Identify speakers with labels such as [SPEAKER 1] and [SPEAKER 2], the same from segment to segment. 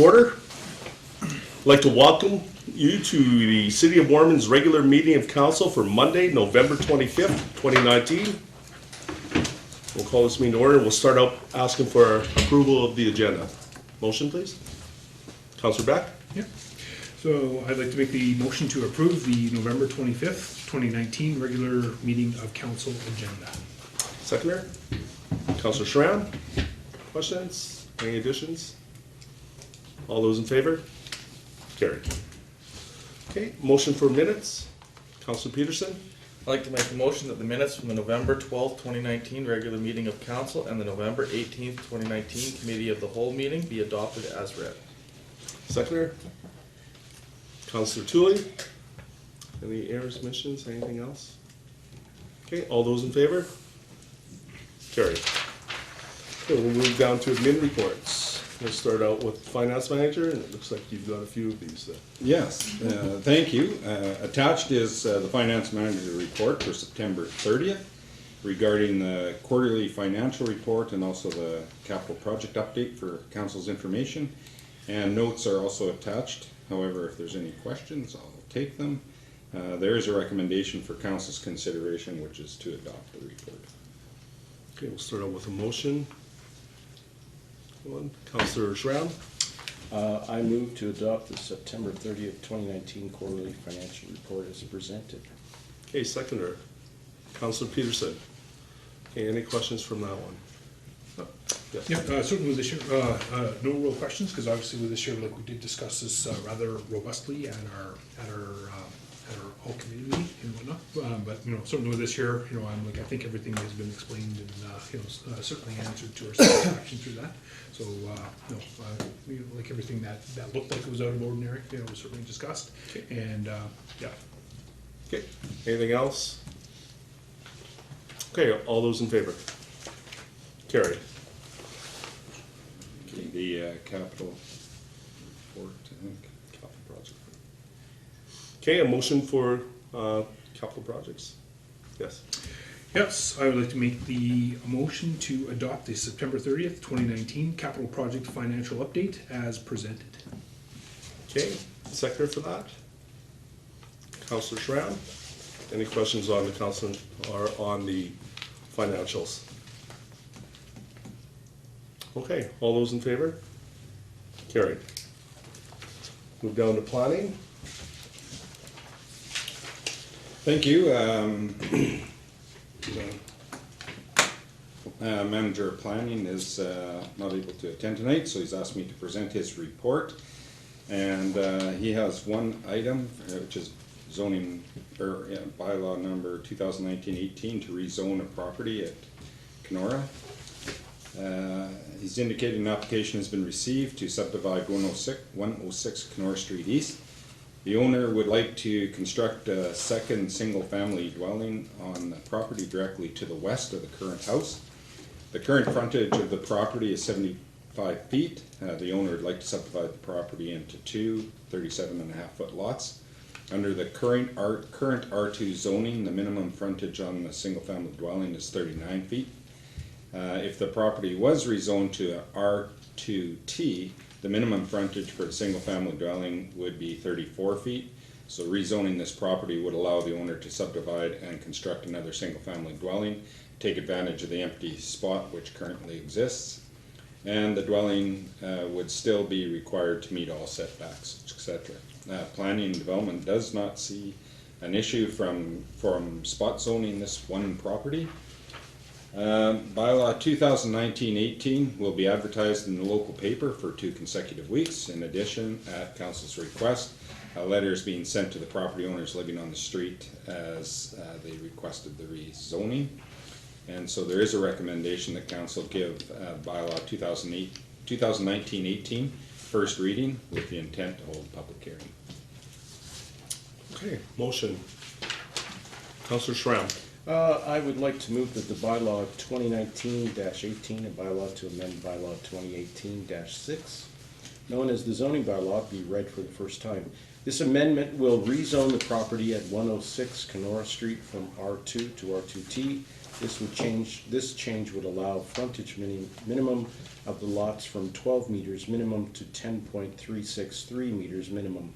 [SPEAKER 1] to order. I'd like to welcome you to the City of Warman's regular meeting of council for Monday, November 25th, 2019. We'll call this meeting to order. We'll start out asking for approval of the agenda. Motion, please. Councillor Beck.
[SPEAKER 2] Yeah. So I'd like to make the motion to approve the November 25th, 2019 regular meeting of council agenda.
[SPEAKER 1] Seconder. Councillor Shram. Questions? Any additions? All those in favor? Carried. Okay, motion for minutes. Councillor Peterson.
[SPEAKER 3] I'd like to make a motion that the minutes from the November 12th, 2019 regular meeting of council and the November 18th, 2019 committee of the whole meeting be adopted as read.
[SPEAKER 1] Seconder. Councillor Tooley. Any errors, omissions, anything else? Okay, all those in favor? Carried. Okay, we'll move down to admin reports. We'll start out with finance manager, and it looks like you've got a few of these.
[SPEAKER 4] Yes, thank you. Attached is the finance manager report for September 30th regarding the quarterly financial report and also the capital project update for council's information. And notes are also attached. However, if there's any questions, I'll take them. There is a recommendation for council's consideration, which is to adopt the report.
[SPEAKER 1] Okay, we'll start out with a motion. Councillor Shram.
[SPEAKER 5] I move to adopt the September 30th, 2019 quarterly financial report as presented.
[SPEAKER 1] Okay, seconder. Councillor Peterson. Okay, any questions from that one? Yes.
[SPEAKER 2] Yeah, certainly with this year, no real questions, because obviously with this year, like we did discuss this rather robustly at our whole committee meeting and whatnot. But certainly with this year, I think everything has been explained and certainly answered to our satisfaction through that. So like everything that looked like it was out of ordinary, was certainly discussed. Okay. And yeah.
[SPEAKER 1] Okay. Anything else? Okay. All those in favor? Carried.
[SPEAKER 4] Okay, the capital report, I think.
[SPEAKER 1] Capital project. Okay, a motion for capital projects. Yes.
[SPEAKER 2] Yes, I would like to make the motion to adopt the September 30th, 2019 capital project financial update as presented.
[SPEAKER 1] Okay, seconder for that. Councillor Shram. Any questions on the council or on the financials? Okay, all those in favor? Carried. Move down to planning.
[SPEAKER 4] Thank you. Manager of planning is not able to attend tonight, so he's asked me to present his report. And he has one item, which is zoning or bylaw number 2019-18 to rezone a property at Kenora. He's indicated an application has been received to subdivide 106 Kenora Street East. The owner would like to construct a second single-family dwelling on the property directly to the west of the current house. The current frontage of the property is 75 feet. The owner would like to subdivide the property into two 37.5-foot lots. Under the current R2 zoning, the minimum frontage on the single-family dwelling is 39 feet. If the property was rezoned to R2T, the minimum frontage for a single-family dwelling would be 34 feet. So rezoning this property would allow the owner to subdivide and construct another single-family dwelling, take advantage of the empty spot which currently exists, and the dwelling would still be required to meet all setbacks, etc. Planning and development does not see an issue from spot zoning this one property. Bylaw 2019-18 will be advertised in the local paper for 2 consecutive weeks. In addition, at council's request, a letter is being sent to the property owners living on the street as they requested the rezoning. And so there is a recommendation that council give bylaw 2019-18 first reading with the intent to hold a public hearing.
[SPEAKER 1] Okay, motion. Councillor Shram.
[SPEAKER 5] I would like to move that the bylaw 2019-18 and bylaw to amend bylaw 2018-6, known as the zoning bylaw, be read for the first time. This amendment will rezone the property at 106 Kenora Street from R2 to R2T. This change would allow frontage minimum of the lots from 12 meters minimum to 10.363 meters minimum,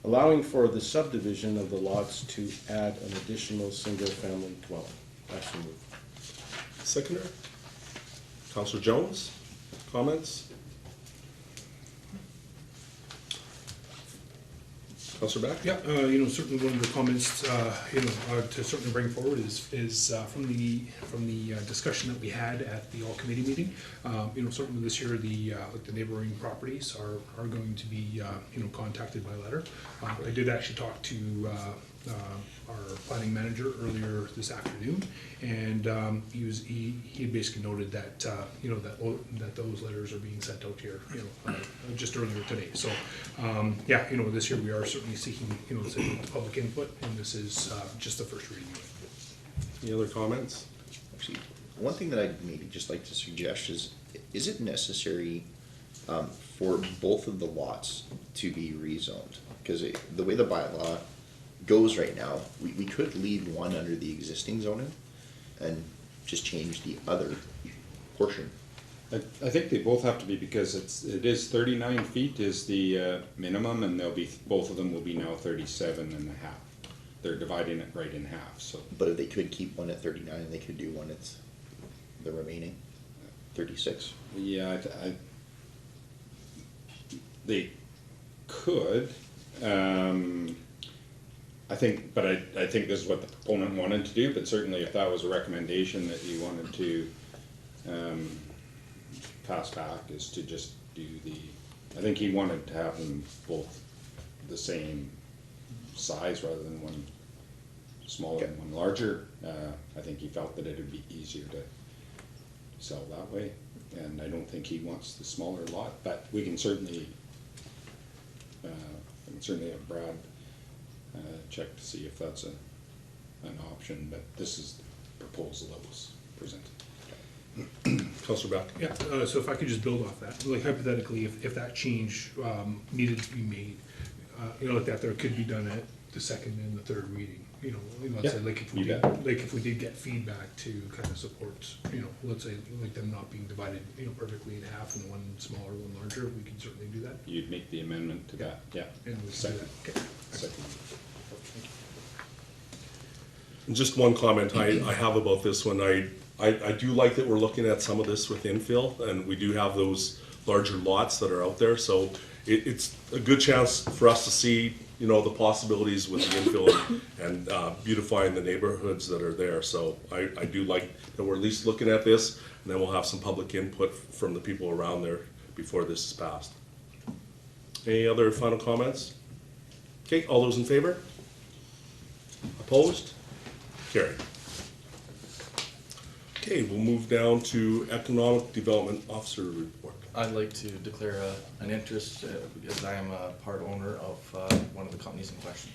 [SPEAKER 5] allowing for the subdivision of the lots to add an additional single-family dwelling. I so move.
[SPEAKER 1] Seconder? Councillor Jones, comments? Councillor Beck?
[SPEAKER 2] Yeah, certainly one of the comments, to certainly bring forward is from the discussion that we had at the all committee meeting. Certainly this year, the neighboring properties are going to be, contacted by letter. I did actually talk to our planning manager earlier this afternoon, and he had basically noted that that those letters are being sent out here just earlier today. So this year we are certainly seeking the public input, and this is just the first reading of it.
[SPEAKER 1] Any other comments?
[SPEAKER 6] Actually, one thing that I'd maybe just like to suggest is it necessary for both of the lots to be rezoned? Because the way the bylaw goes right now, we could leave one under the existing zoning and just change the other portion.
[SPEAKER 4] I think they both have to be, because it is 39 feet is the minimum, and both of them will be now 37 and a half. They're dividing it right in half, so.
[SPEAKER 6] But if they could keep one at 39, and they could do one at the remaining 36.
[SPEAKER 4] Yeah, they could. I think this is what the proponent wanted to do, but certainly if that was a recommendation that you wanted to pass back, is to just do I think he wanted to have them both the same size rather than one smaller and one larger. I think he felt that it would be easier to sell that way, and I don't think he wants the smaller lot, but we can certainly have Brad check to see if that's an option, but this is the proposal that was presented.
[SPEAKER 1] Councillor Beck?
[SPEAKER 2] Yeah, so if I could just build off that, like hypothetically, if that change needed to be made, like that, there could be done at the second and the third reading. Let's say if we did get feedback to kind of support, let's say like them not being divided, perfectly in half, and one smaller, one larger, we can certainly do that.
[SPEAKER 4] You'd make the amendment to that, yeah.
[SPEAKER 2] And we can do
[SPEAKER 4] Second.
[SPEAKER 2] that. Okay.
[SPEAKER 4] Second.
[SPEAKER 1] And just one comment I have about this one. I do like that we're looking at some of this with infill, and we do have those larger lots that are out there, so it's a good chance for us to see the possibilities with the infill and beautifying the neighborhoods that are there. So I do like that we're at least looking at this, and then we'll have some public input from the people around there before this is passed. Any other final comments? Okay, all those in favor? Opposed? Carried. Okay, we'll move down to Economic Development Officer report.
[SPEAKER 3] I'd like to declare an interest because I am a part owner of one of the companies in question.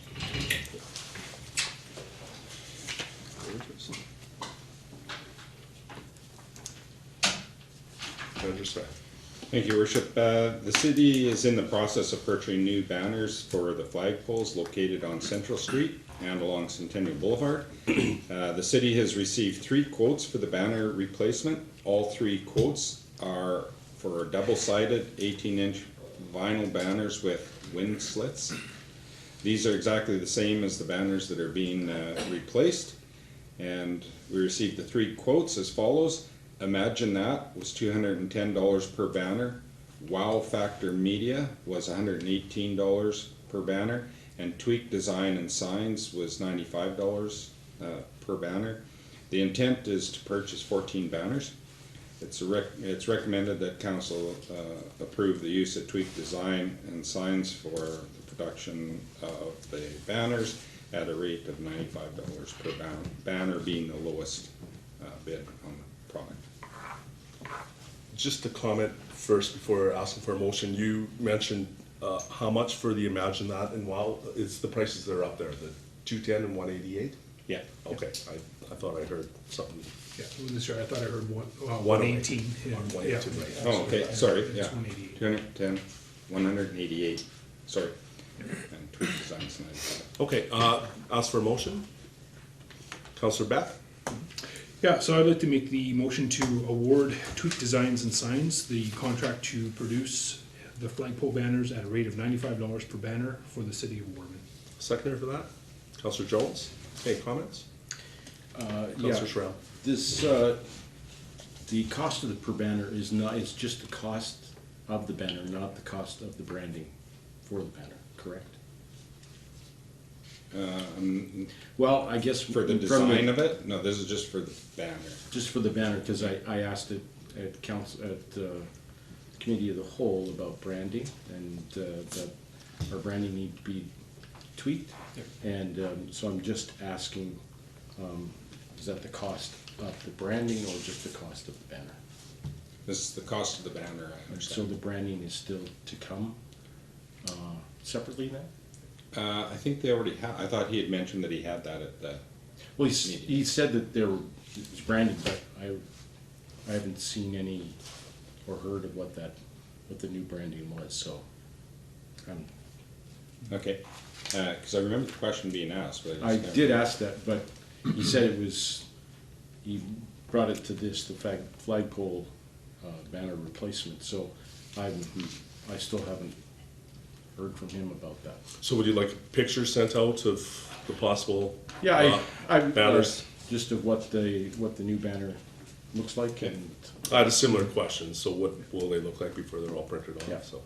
[SPEAKER 4] Thank you, Worship. The city is in the process of purchasing new banners for the flagpoles located on Central Street and along Centennial Boulevard. The city has received 3 quotes for the banner replacement. All 3 quotes are for double-sided 18-inch vinyl banners with wind slits. These are exactly the same as the banners that are being replaced. And we received the 3 quotes as follows. Imagine That was $210 per banner. Wow Factor Media was $118 per banner. And Tweak Design and Signs was $95 per banner. The intent is to purchase 14 banners. It's recommended that council approve the use of Tweak Design and Signs for the production of the banners at a rate of $95 per banner being the lowest bid on the product.
[SPEAKER 1] Just a comment first before asking for a motion. You mentioned how much for the Imagine That, and it's the prices that are up there, the 210 and 188?
[SPEAKER 4] Yeah.
[SPEAKER 1] Okay, I thought I heard something.
[SPEAKER 2] Yeah, this year I thought I heard 118.
[SPEAKER 1] 118,
[SPEAKER 2] Yeah.
[SPEAKER 1] 118,
[SPEAKER 2] Yeah.
[SPEAKER 1] right.
[SPEAKER 4] Oh, okay, sorry, yeah.
[SPEAKER 2] It's 188.
[SPEAKER 4] 210, 188, sorry. and tweak designs and that.
[SPEAKER 1] Okay, ask for a motion. Councillor Beck?
[SPEAKER 2] Yeah, so I'd like to make the motion to award Tweak Designs and Signs the contract to produce the flagpole banners at a rate of $95 per banner for the city of Warman.
[SPEAKER 1] Seconder for that? Councillor Jones? Okay, comments?
[SPEAKER 5] Yeah,
[SPEAKER 1] Councillor Shram?
[SPEAKER 5] this, the cost of the per banner is not, it's just the cost of the banner, not the cost of the branding for the banner, correct? Well, I guess.
[SPEAKER 4] For the design of it? No, this is just for the banner.
[SPEAKER 5] Just for the banner, because I asked it at council, at committee of the whole about branding, and that our branding need to be tweaked. And so I'm just asking, is that the cost of the branding or just the cost of the banner?
[SPEAKER 4] This is the cost of the banner, I
[SPEAKER 5] So
[SPEAKER 4] understand.
[SPEAKER 5] the branding is still to come separately then?
[SPEAKER 4] I think they already have, I thought he had mentioned that he had that at the,
[SPEAKER 5] Well, he said that it was branded, but I haven't seen any or heard of what the new branding was, so.
[SPEAKER 4] okay. Cause I remember the question being asked, but
[SPEAKER 5] I
[SPEAKER 4] just never-
[SPEAKER 5] did ask that, but he said it was, he brought it to this, the flagpole banner replacement, so I still haven't heard from him about that.
[SPEAKER 1] So would you like pictures sent out of the possible
[SPEAKER 5] Yeah, I
[SPEAKER 1] banners?
[SPEAKER 5] just of what the new banner looks like, and
[SPEAKER 1] I had a similar question, so what will they look like before they're all printed
[SPEAKER 5] Yeah.
[SPEAKER 1] off, so.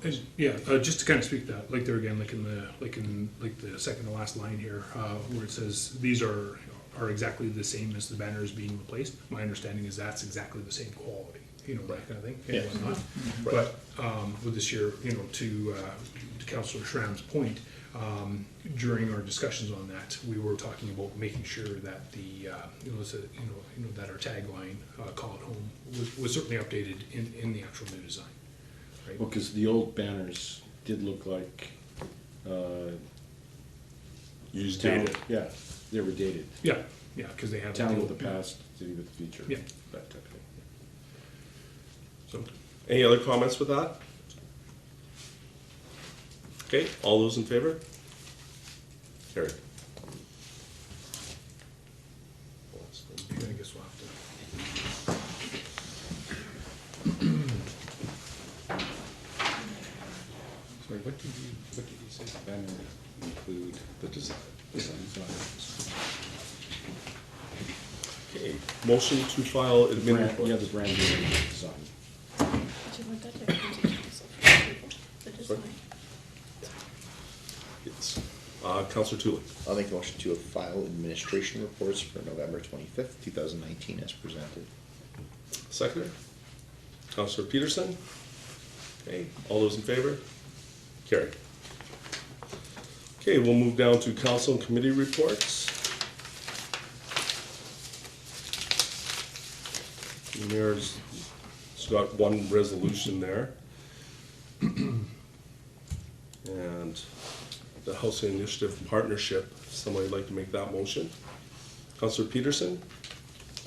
[SPEAKER 2] And, yeah, just to kind of speak that, like there again, like the second to last line here, where it says, these are exactly the same as the banners being replaced. My understanding is that's exactly the same quality, you know, that kind of thing, and
[SPEAKER 1] Yes.
[SPEAKER 2] whatnot.
[SPEAKER 1] Right.
[SPEAKER 2] But with this year, you know, to Councillor Shram's point, during our discussions on that, we were talking about making sure that the, you know, that our tagline, "Call it home," was certainly updated in the actual new design. Right?
[SPEAKER 5] well, because the old banners did look like
[SPEAKER 1] You just
[SPEAKER 5] town,
[SPEAKER 1] date it.
[SPEAKER 5] yeah, they were dated.
[SPEAKER 2] Yeah, yeah, because they have.
[SPEAKER 5] Town with the past, city with the future.
[SPEAKER 2] Yeah.
[SPEAKER 5] That type of thing.
[SPEAKER 1] So, any other comments with that? Okay, all those in favor? Carried.
[SPEAKER 2] Yeah, I guess we'll have to.
[SPEAKER 4] Sorry, what did you say the banner include?
[SPEAKER 1] The design.
[SPEAKER 4] Designs.
[SPEAKER 1] Okay, motion to file admin
[SPEAKER 5] Yeah,
[SPEAKER 1] report.
[SPEAKER 5] the branding and design.
[SPEAKER 7] Do you want that to come to council for approval, the design?
[SPEAKER 1] Yes. Councillor Tooley.
[SPEAKER 6] I'll make a motion to file administration reports for November 25th, 2019 as presented.
[SPEAKER 1] Seconder. Councillor Peterson. Okay, all those in favor? Carried. Okay, we'll move down to council and committee reports. The Mayor's got one resolution there. And the Housing Initiative Partnership, somebody would like to make that motion? Councillor Peterson?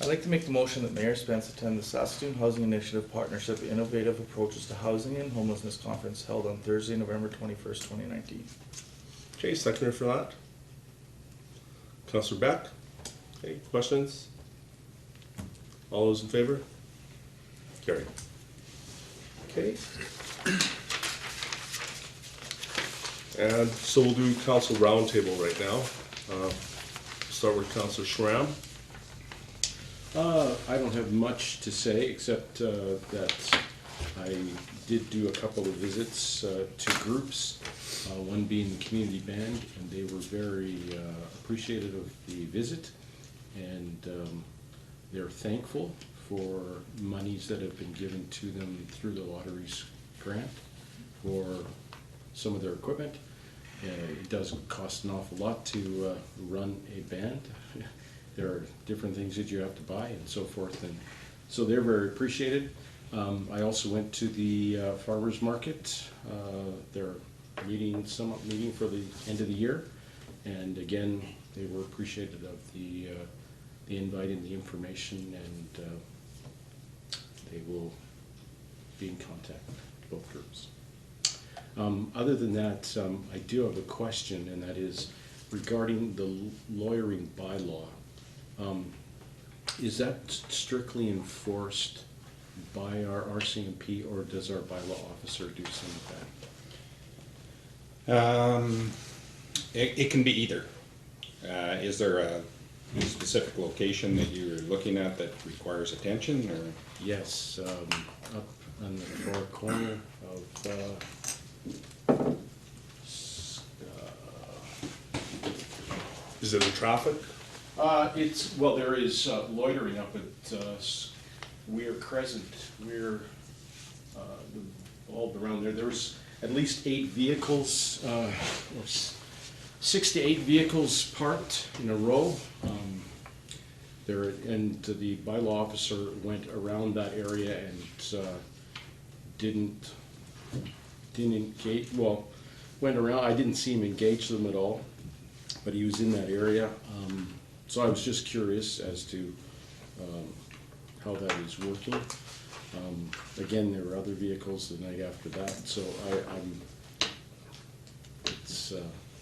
[SPEAKER 3] I'd like to make the motion that Mayor Spence attend the Saskatoon Housing Initiative Partnership Innovative Approaches to Housing and Homelessness Conference held on Thursday, November 21st, 2019.
[SPEAKER 1] Okay, seconder for that. Councillor Beck? Okay, questions? All those in favor? Carried. Okay. And so we'll do council roundtable right now. Start with Councillor Shram.
[SPEAKER 5] I don't have much to say, except that I did do a couple of visits to groups, one being the community band, and they were very appreciative of the visit, and they're thankful for monies that have been given to them through the lottery's grant for some of their equipment. It does cost an awful lot to run a band. There are different things that you have to buy and so forth, and so they're very appreciated. I also went to the farmers market, their meeting for the end of the year, and again, they were appreciative of the invite and the information, and they will be in contact with both groups. Other than that, I do have a question, and that is regarding the lawyering bylaw. Is that strictly enforced by our RCMP, or does our bylaw officer do some of that?
[SPEAKER 4] It can be either. Is there a specific location that you're looking at that requires attention, or?
[SPEAKER 5] Yes, up on the far corner of,
[SPEAKER 1] Is it in traffic?
[SPEAKER 5] it's, well, there is loitering up at Weir Crescent, Weir, all around there. There's at least 8 vehicles, or 6 to 8 vehicles parked in a row. There, and the bylaw officer went around that area and didn't engage, well, went around, I didn't see him engage them at all, but he was in that area. So I was just curious as to how that is working. Again, there were other vehicles the night after that, so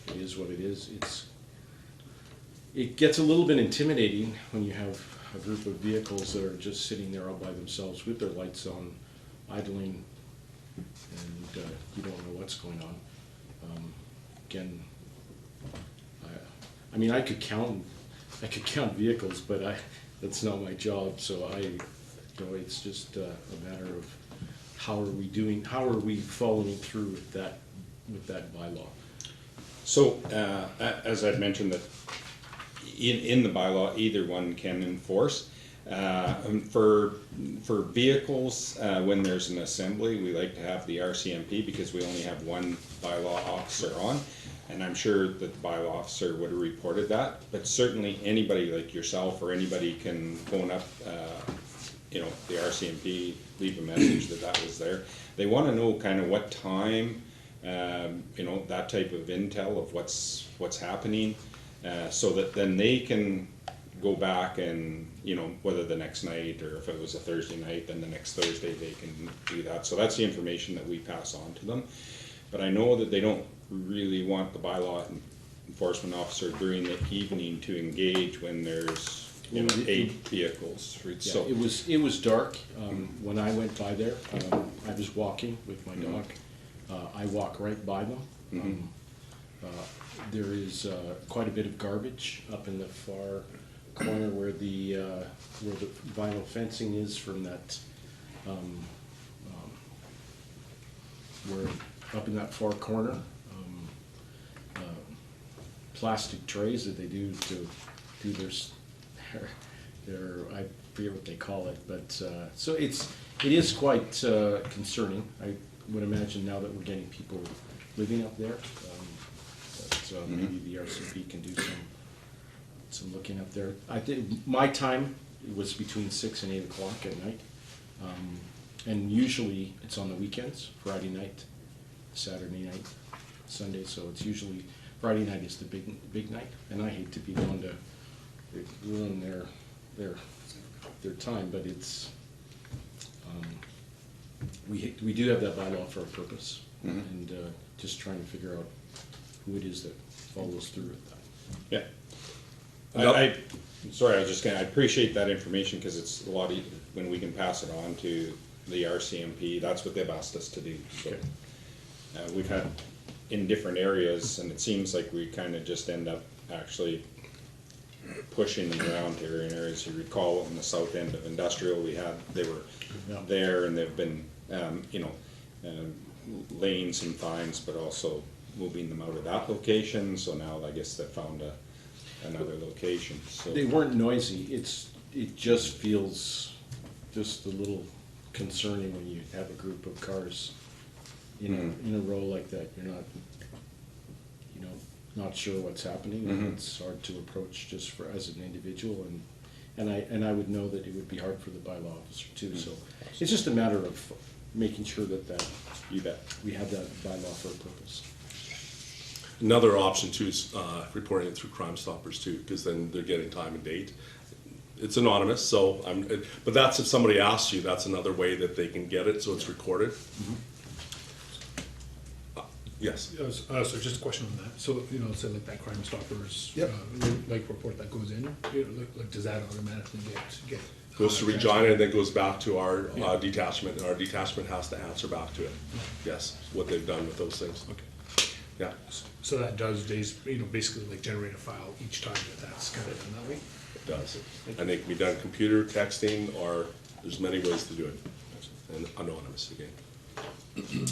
[SPEAKER 5] it is what it is. It gets a little bit intimidating when you have a group of vehicles that are just sitting there all by themselves with their lights on, idling, and you don't know what's going on. Again, I mean, I could count vehicles, but that's not my job. So it's just a matter of how are we following through with that bylaw.
[SPEAKER 4] So, as I've mentioned, that in the bylaw, either one can enforce. For vehicles, when there's an assembly, we like to have the RCMP because we only have one bylaw officer on. And I'm sure that the bylaw officer would have reported that, but certainly anybody like yourself or anybody can phone up, the RCMP, leave a message that was there. They want to know kind of what time, that type of intel of what's happening, so that then they can go back and, whether the next night or if it was a Thursday night, then the next Thursday they can do that. So that's the information that we pass on to them. But I know that they don't really want the bylaw enforcement officer during the evening to engage when there's 8 vehicles.
[SPEAKER 5] Yeah, so it was dark when I went by there. I was walking with my dog. I walk right by them. There is quite a bit of garbage up in the far corner where the vinyl fencing is from that. Where up in that far corner. Plastic trays that they do to do their I forget what they call it, but so it is quite concerning. I would imagine now that we're getting people living up there, that maybe the RCP can do some looking up there. I think my time was between 6 and 8 o'clock at night, and usually it's on the weekends, Friday night, Saturday night, Sunday. So it's usually Friday night is the big night, and I hate to be the one to ruin their time, but it's we do have that bylaw for a purpose, and just trying to figure out who it is that follows through with that.
[SPEAKER 4] Yeah, I appreciate that information because it's a lot easier when we can pass it on to the RCMP. That's what they've asked us to do. So we've had in different areas, and it seems like we kind of just end up actually pushing them around here in areas. You recall in the south end of industrial, they were there, and they've been, laying some fines, but also moving them out of that location. So now I guess they found another location. So
[SPEAKER 5] they weren't noisy. It just feels just a little concerning when you have a group of cars in a row like that. You're not sure what's happening, and it's hard to approach just as an individual, and I would know that it would be hard for the bylaw officer too. So it's just a matter of making sure that we have that bylaw for a purpose.
[SPEAKER 1] Another option too is reporting it through Crime Stoppers too, because then they're getting time and date. It's anonymous, so but that's if somebody asks you. That's another way that they can get it, so it's recorded. Yes.
[SPEAKER 2] So just a question on that. So, say like that Crime Stoppers,
[SPEAKER 1] Yep.
[SPEAKER 2] like report that goes in, like does that automatically get?
[SPEAKER 1] Goes to
[SPEAKER 2] transferred?
[SPEAKER 1] Regina and then goes back to our
[SPEAKER 2] Yeah.
[SPEAKER 1] detachment, and our detachment has to answer back to it. Yes, what they've done with those things.
[SPEAKER 2] Okay.
[SPEAKER 1] Yeah,
[SPEAKER 2] So that does, basically like generate a file each time that's kind of done that way?
[SPEAKER 1] it does. And it can be done computer, texting, or there's many ways to do it. And anonymous again.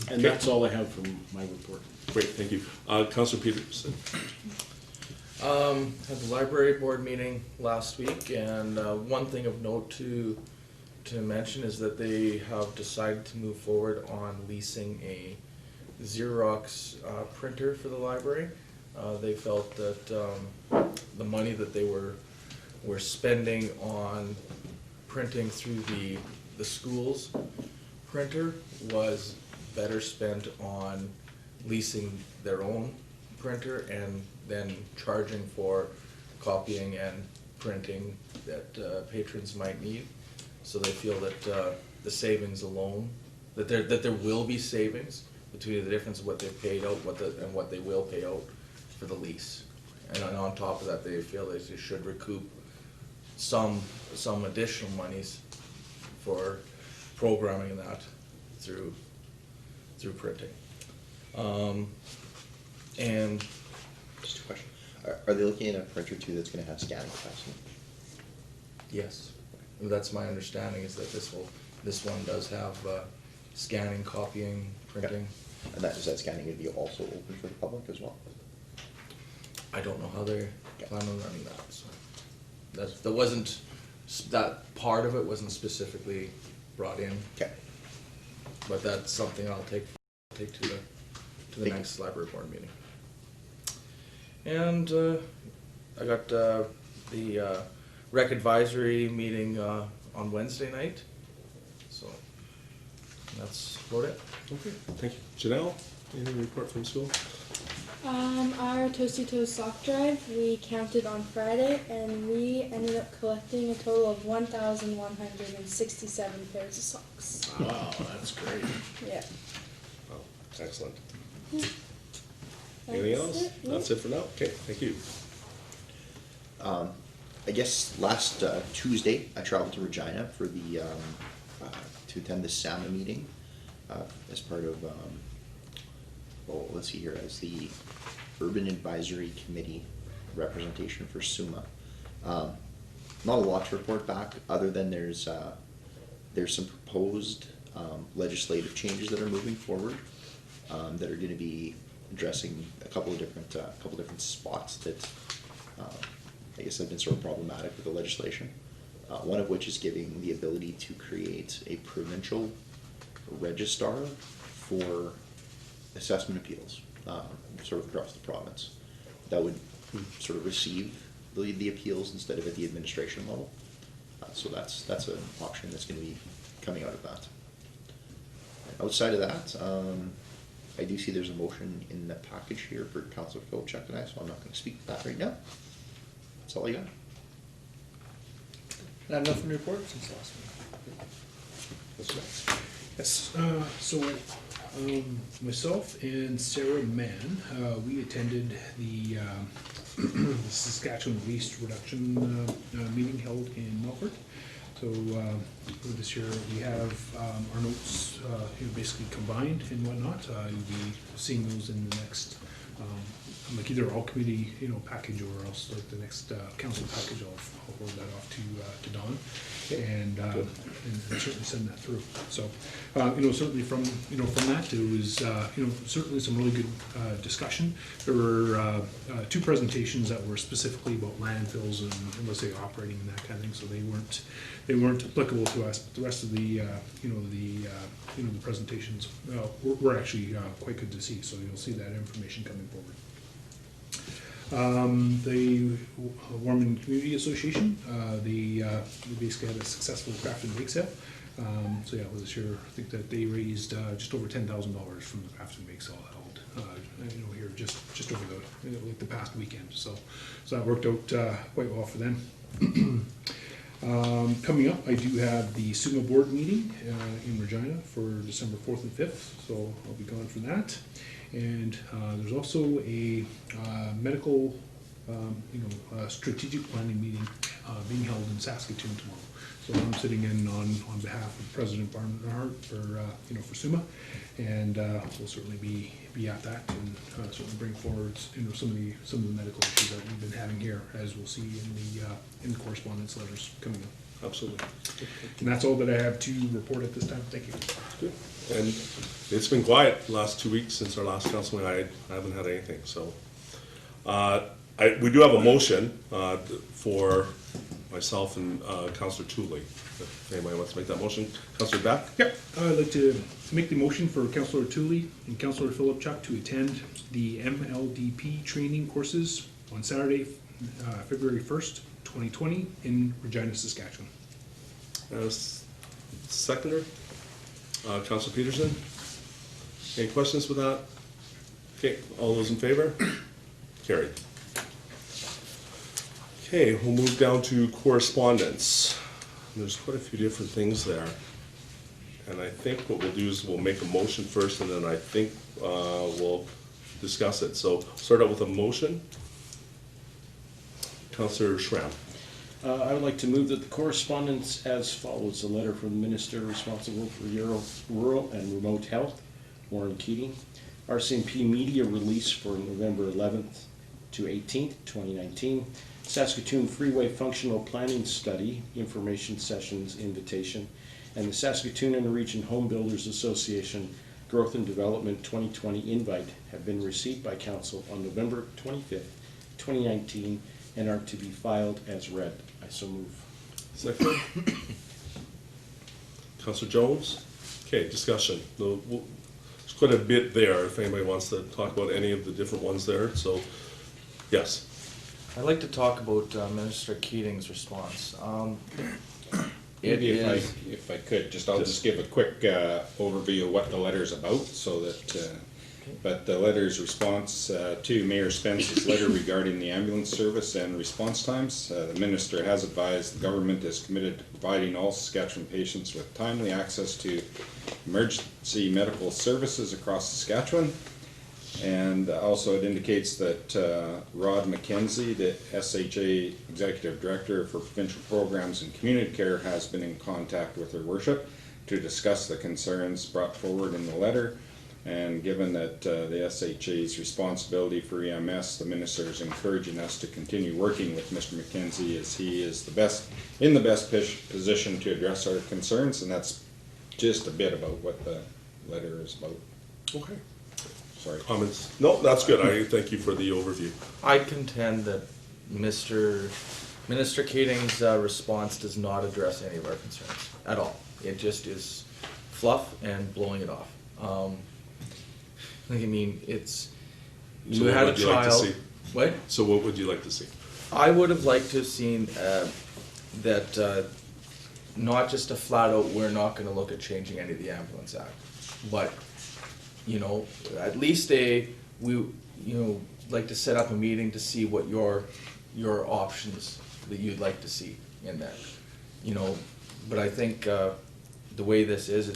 [SPEAKER 5] And that's all I have from my report.
[SPEAKER 1] Great, thank you. Councillor Peterson.
[SPEAKER 3] Had the library board meeting last week, and one thing of note to mention is that they have decided to move forward on leasing a Xerox printer for the library. They felt that the money that they were spending on printing through the school's printer was better spent on leasing their own printer and then charging for copying and printing that patrons might need. So they feel that the savings alone, that there will be savings between the difference of what they've paid out and what they will pay out for the lease. And on top of that, they feel that they should recoup some additional monies for programming that through printing. And
[SPEAKER 6] Just a question. Are they looking at a printer too that's gonna have scanning capacity?
[SPEAKER 3] yes, that's my understanding, is that this one does have scanning, copying, printing.
[SPEAKER 6] And is that scanning gonna be also open for the public as well?
[SPEAKER 3] I don't know how they plan on running that, so. That part of it wasn't specifically brought in,
[SPEAKER 6] Okay.
[SPEAKER 3] but that's something I'll take to the
[SPEAKER 6] Thank you.
[SPEAKER 3] next library board meeting. And I got the rec advisory meeting on Wednesday night, so that's about it.
[SPEAKER 1] Okay, thank you. Janelle, any report from school?
[SPEAKER 7] Our Toasty Toast sock drive, we counted on Friday, and we ended up collecting a total of 1,167 pairs of socks.
[SPEAKER 5] Wow, that's great.
[SPEAKER 7] Yeah.
[SPEAKER 1] Oh, excellent.
[SPEAKER 7] That's
[SPEAKER 1] Anything else?
[SPEAKER 7] it, yeah.
[SPEAKER 1] That's it for now? Okay, thank you.
[SPEAKER 6] I guess last Tuesday, I traveled to Regina for the, to attend the SAMA meeting as part of, let's see here, as the Urban Advisory Committee representation for SUMA. Not a lot to report back, other than there's some proposed legislative changes that are moving forward that are going to be addressing a couple of different spots that I guess have been sort of problematic with the legislation. One of which is giving the ability to create a provincial registrar for assessment appeals, sort of across the province, that would sort of receive the appeals instead of at the administration level. So that's an option that's going to be coming out of that. Outside of that, I do see there's a motion in the package here for Councillor Philipchuck and I, so I'm not going to speak to that right now. That's all I got.
[SPEAKER 3] I have nothing to report since last week.
[SPEAKER 2] Yes, so myself and Sarah Mann, we attended the the Saskatchewan Waste Reduction meeting held in Melbourne. So for this year, we have our notes basically combined and whatnot. You'll be seeing those in the next, like either all committee package or else like the next council package. I'll forward that off to Don and certainly send that through. So certainly from that there was certainly some really good discussion. There were two presentations that were specifically about landfills and let's say operating and that kind of thing. So they weren't applicable to us, but the rest of the the presentations were actually quite good to see. So you'll see that information coming forward. The Warman Community Association, they basically had a successful craft and bake sale. So yeah, this year I think that they raised just over $10,000 from the craft and bake sale held here just over the past weekend. So that worked out quite well for them. Coming up, I do have the SUMA board meeting in Regina for December 4th and 5th, so I'll be gone for that. And there's also a medical, strategic planning meeting being held in Saskatoon tomorrow. So I'm sitting in on behalf of President Barnhart for SUMA, and we'll certainly be at that and certainly bring forward some of the medical issues that we've been having here, as we'll see in the correspondence letters coming up.
[SPEAKER 1] Absolutely.
[SPEAKER 2] And that's all that I have to report at this time. Thank you.
[SPEAKER 1] Good. And it's been quiet the last 2 weeks since our last council meeting. I haven't had anything, so. We do have a motion for myself and Councillor Tooley. If anybody wants to make that motion. Councillor Beck?
[SPEAKER 2] Yep, I'd like to make the motion for Councillor Tooley and Councillor Philipchuck to attend the MLDP training courses on Saturday, February 1st, 2020 in Regina, Saskatchewan.
[SPEAKER 1] Seconder? Councillor Peterson? Any questions with that? Okay, all those in favor? Carried. Okay, we'll move down to correspondence. There's quite a few different things there. And I think what we'll do is we'll make a motion first, and then I think we'll discuss it. So start out with a motion. Councillor Shram.
[SPEAKER 5] I would like to move that the correspondence as follows. A letter from the Minister responsible for rural and remote health, Warren Keating. RCMP media release for November 11th to 18th, 2019. Saskatoon Freeway Functional Planning Study, Information Sessions Invitation, and the Saskatoon and Region Home Builders Association Growth and Development 2020 invite have been received by Council on November 25th, 2019, and are to be filed as read. I so move.
[SPEAKER 1] Second. Councillor Jones. Okay, discussion. There's quite a bit there if anybody wants to talk about any of the different ones there. So, yes.
[SPEAKER 3] I'd like to talk about Minister Keating's response.
[SPEAKER 4] Maybe if I could, I'll just give a quick overview of what the letter's about, so that, but the letter's response to Mayor Spence's letter regarding the ambulance service and response times. The Minister has advised the government is committed to providing all Saskatchewan patients with timely access to emergency medical services across Saskatchewan. And also it indicates that Rod McKenzie, the SHA Executive Director for Provincial Programs and Community Care, has been in contact with Her Worship to discuss the concerns brought forward in the letter. And given that the SHA's responsibility for EMS, the Minister is encouraging us to continue working with Mr. McKenzie, as he is in the best position to address our concerns. And that's just a bit about what the letter is about.
[SPEAKER 1] Okay.
[SPEAKER 4] Sorry.
[SPEAKER 1] Comments? No, that's good. I thank you for the overview.
[SPEAKER 3] I contend that Minister Keating's response does not address any of our concerns at all. It just is fluff and blowing it off. It's you
[SPEAKER 1] So
[SPEAKER 3] had a
[SPEAKER 1] what would you like to
[SPEAKER 3] child.
[SPEAKER 1] see?
[SPEAKER 3] What?
[SPEAKER 1] So what would you like to see?
[SPEAKER 3] I would have liked to have seen that not just a flat out, we're not going to look at changing any of the Ambulance Act, but at least like to set up a meeting to see what your options that you'd like to see in that. But I think the way this is,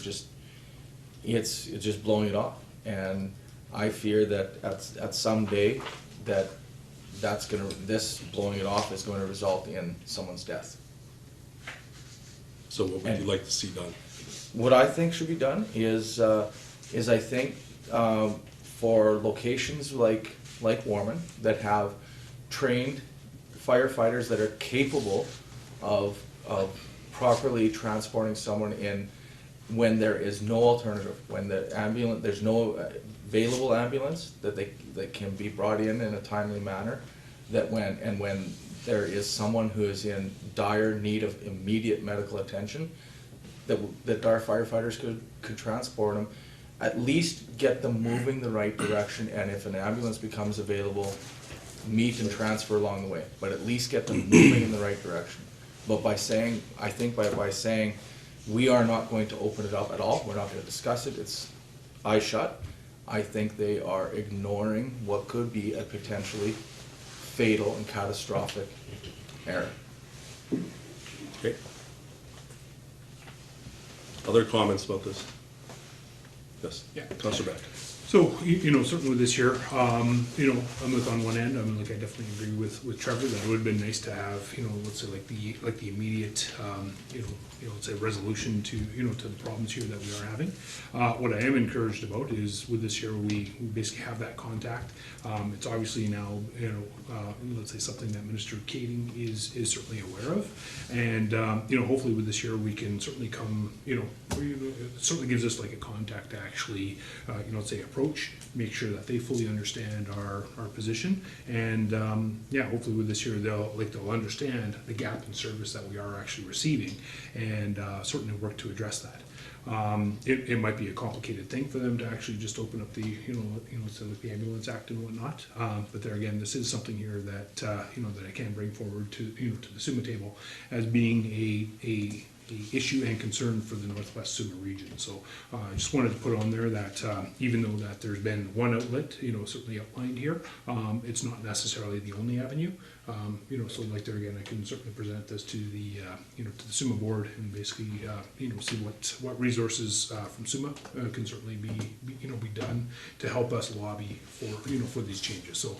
[SPEAKER 3] it's just blowing it off, and I fear that at some day this blowing it off is going to result in someone's death.
[SPEAKER 1] So what would you like to see done?
[SPEAKER 3] What I think should be done is I think for locations like Warman that have trained firefighters that are capable of properly transporting someone in when there is no alternative, when there's no available ambulance that can be brought in a timely manner, when there is someone who is in dire need of immediate medical attention, that our firefighters could transport them, at least get them moving the right direction, and if an ambulance becomes available, meet and transfer along the way, but at least get them moving in the right direction. But by saying we are not going to open it up at all, we're not going to discuss it, it's eyes shut, I think they are ignoring what could be a potentially fatal and catastrophic error.
[SPEAKER 1] Okay. Other comments about this? Yes,
[SPEAKER 2] Yeah.
[SPEAKER 1] Councillor Beck.
[SPEAKER 2] So, you know, certainly with this year, you know, I'm like on one end, like I definitely agree with Trevor that it would have been nice to have, you know, let's say like the immediate, let's say resolution to, you know, to the problems here that we are having. What I am encouraged about is with this year, we basically have that contact. It's obviously now, you know, let's say something that Minister Kading is certainly aware of. And, you know, hopefully with this year, we can certainly come, you know, it certainly gives us like a contact to actually, you know, let's say approach, make sure that they fully understand our position. And, yeah, hopefully with this year, they'll understand the gap in service that we are actually receiving and certainly work to address that. It might be a complicated thing for them to actually just open up the, so like the Ambulance Act and whatnot. But there again, this is something here that, that I can bring forward to, to the SUMA table as being a issue and concern for the Northwest SUMA region. So I just wanted to put on there that even though that there's been one outlet, certainly outlined here, it's not necessarily the only avenue. So like there again, I can certainly present this to the, to the SUMA board and basically, see what resources from SUMA can certainly be done to help us lobby for these changes. So,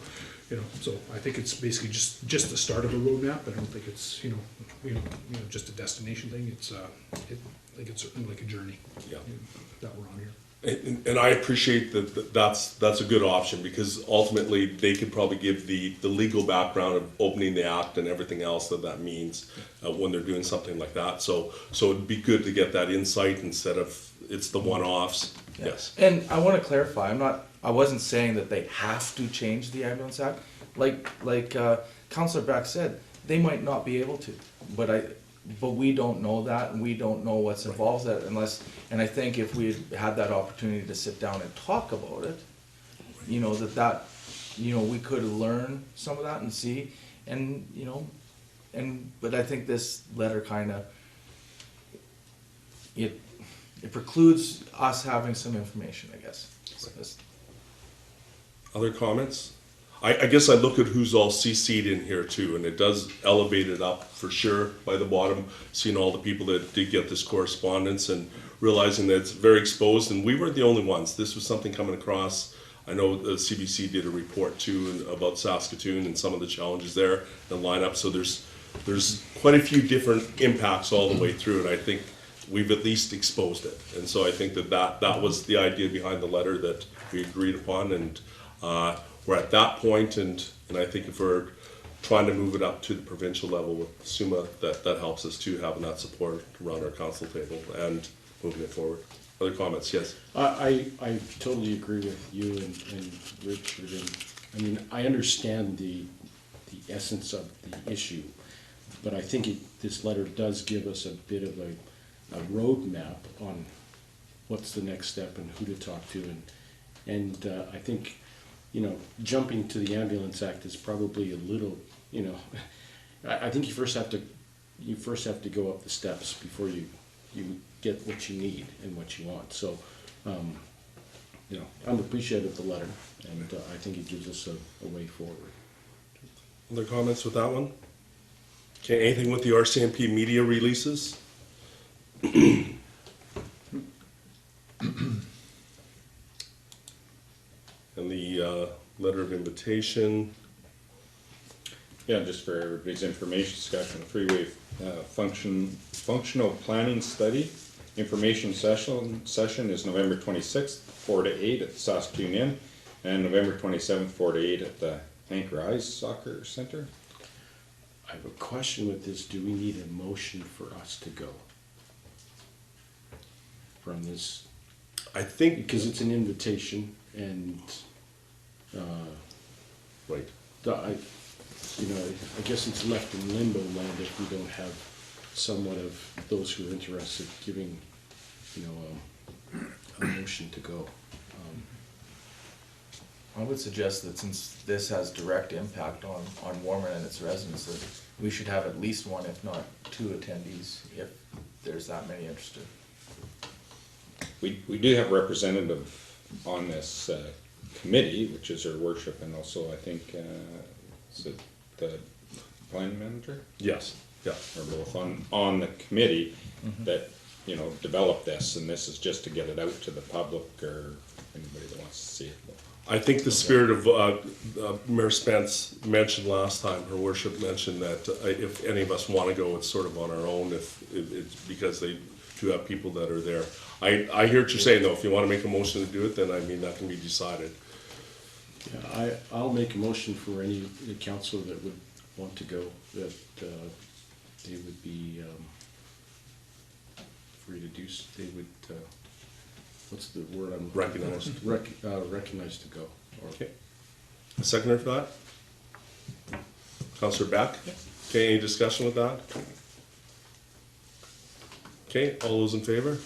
[SPEAKER 2] so I think it's basically just the start of a roadmap. I don't think it's, just a destination thing. I think it's certainly like a journey.
[SPEAKER 1] Yeah.
[SPEAKER 2] That we're on here.
[SPEAKER 1] And I appreciate that's a good option, because ultimately they could probably give the legal background of opening the act and everything else that means when they're doing something like that. So it'd be good to get that insight instead of it's the one-offs.
[SPEAKER 3] Yeah.
[SPEAKER 1] Yes.
[SPEAKER 3] And I want to clarify, I wasn't saying that they have to change the Ambulance Act. Like Councillor Beck said, they might not be able to, but we don't know that, and we don't know what's involved that unless, and I think if we had that opportunity to sit down and talk about it, we could learn some of that and see, but I think this letter kind of, it precludes us having some information, I guess.
[SPEAKER 1] Other comments? I guess I look at who's all CC'd in here too, and it does elevate it up for sure by the bottom, seeing all the people that did get this correspondence and realizing that it's very exposed, and we weren't the only ones. This was something coming across. I know the CBC did a report too about Saskatoon and some of the challenges there, the lineup, so there's quite a few different impacts all the way through, and I think we've at least exposed it. And so I think that was the idea behind the letter that we agreed upon, and we're at that point, and I think if we're trying to move it up to the provincial level with SUMA, that helps us too, having that support around our council table and moving it forward. Other comments? Yes.
[SPEAKER 5] I totally agree with you and Richard. And I understand the essence of the issue, but I think this letter does give us a bit of a roadmap on what's the next step and who to talk to, and I think jumping to the Ambulance Act is probably a little, I think you first have to go up the steps before you get what you need and what you want. So, I'm appreciative of the letter, and I think it gives us a way forward.
[SPEAKER 1] Other comments with that one? Okay, anything with the RCMP media releases? And the letter of invitation.
[SPEAKER 4] Yeah, just for everybody's information, Saskatchewan Freeway Functional Planning Study. Information session is November 26th, 4 to 8 at the Saskatoon Inn, and November 27th, 4 to 8 at the Anchor Eyes Soccer Center.
[SPEAKER 5] I have a question with this. Do we need a motion for us to go from this?
[SPEAKER 1] I think
[SPEAKER 5] Because it's an invitation, and
[SPEAKER 1] right.
[SPEAKER 5] I guess it's left in limbo land if we don't have somewhat of those who are interested giving, a motion to go.
[SPEAKER 3] I would suggest that since this has direct impact on Warman and its residents, that we should have at least one, if not two attendees, if there's that many interested.
[SPEAKER 4] We do have a representative on this committee, which is her worship, and also I think is it the planning manager?
[SPEAKER 1] Yes. Yeah.
[SPEAKER 4] or both on the committee that, you know, developed this, and this is just to get it out to the public or anybody that wants to see it.
[SPEAKER 1] I think the spirit of, Mayor Spence mentioned last time, her worship mentioned that if any of us want to go, it's sort of on our own, if it's because they do have people that are there. I hear what you're saying, though. If you want to make a motion to do it, then I mean, that can be decided.
[SPEAKER 5] Yeah, I'll make a motion for any councillor that would want to go, that they would be free to do, they would, what's the word I'm?
[SPEAKER 1] Recognized.
[SPEAKER 5] Recognized to go.
[SPEAKER 1] Okay. A seconder for that? Councillor Beck? Okay, any discussion with that? Okay, all those in favor?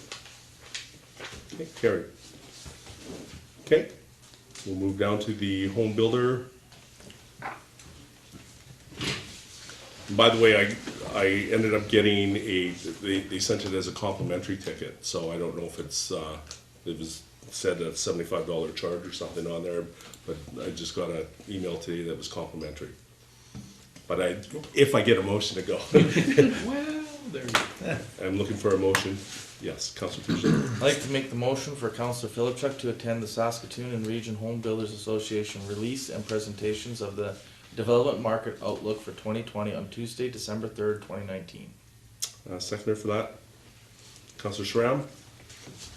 [SPEAKER 1] Okay, carried. Okay, we'll move down to the home builder. By the way, I ended up getting they sent it as a complimentary ticket, so I don't know if it's, it was said a $75 charge or something on there, but I just got an email today that was complimentary. But if I get a motion to go,
[SPEAKER 2] Well, there you go.
[SPEAKER 1] I'm looking for a motion. Yes, Councillor Peterson.
[SPEAKER 3] I'd like to make the motion for Councillor Philipchuck to attend the Saskatoon and Region Home Builders Association release and presentations of the Development Market Outlook for 2020 on Tuesday, December 3rd, 2019.
[SPEAKER 1] Seconder for that. Councillor Shram.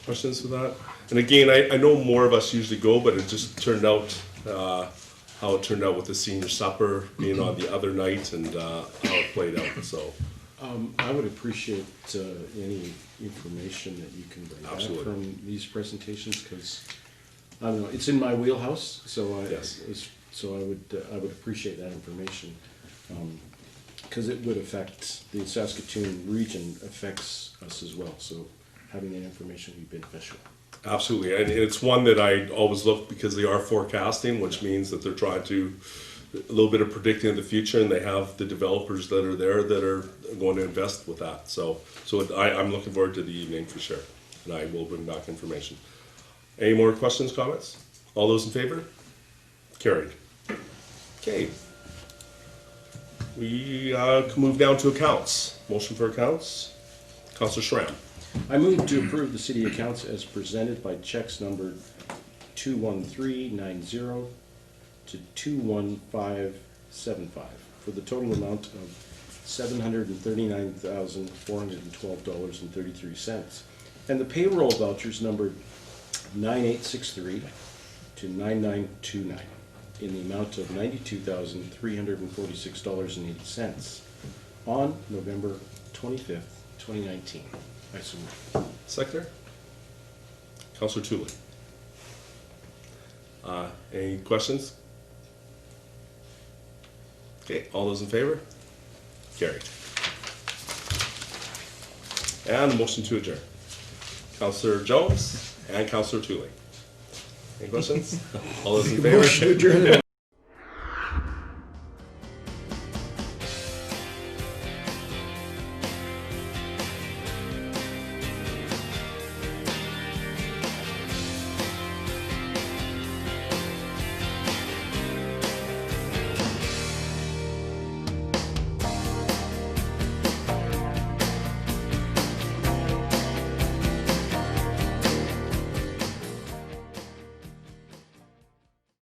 [SPEAKER 1] Questions for that? And again, I know more of us usually go, but it just turned out how it turned out with the senior supper being on the other night and how it played out. So
[SPEAKER 5] I would appreciate any information that you can bring back
[SPEAKER 1] Absolutely.
[SPEAKER 5] from these presentations, because, I don't know, it's in my wheelhouse, so
[SPEAKER 1] Yes.
[SPEAKER 5] so I would appreciate that information. Because it would affect, the Saskatoon region affects us as well, so having that information would be beneficial.
[SPEAKER 1] absolutely, and it's one that I always look because they are forecasting, which means that they're trying to a little bit of predicting the future, and they have the developers that are there that are going to invest with that. So I'm looking forward to the evening for sure, and I will bring back information. Any more questions, comments? All those in favor? Carried. Okay. We can move down to accounts. Motion for accounts. Councillor Shram.
[SPEAKER 5] I move to approve the city accounts as presented by checks numbered 21390 to 21575 for the total amount of $739,412.33, and the payroll vouchers numbered 9863 to 9929 in the amount of $92,346.80 on November 25th, 2019. I so move.
[SPEAKER 1] Seconder. Councillor Tooley. Any questions? Okay, all those in favor? Carried. And the motion to adjourn. Councillor Jones and Councillor Tooley. Any questions? All those in favor?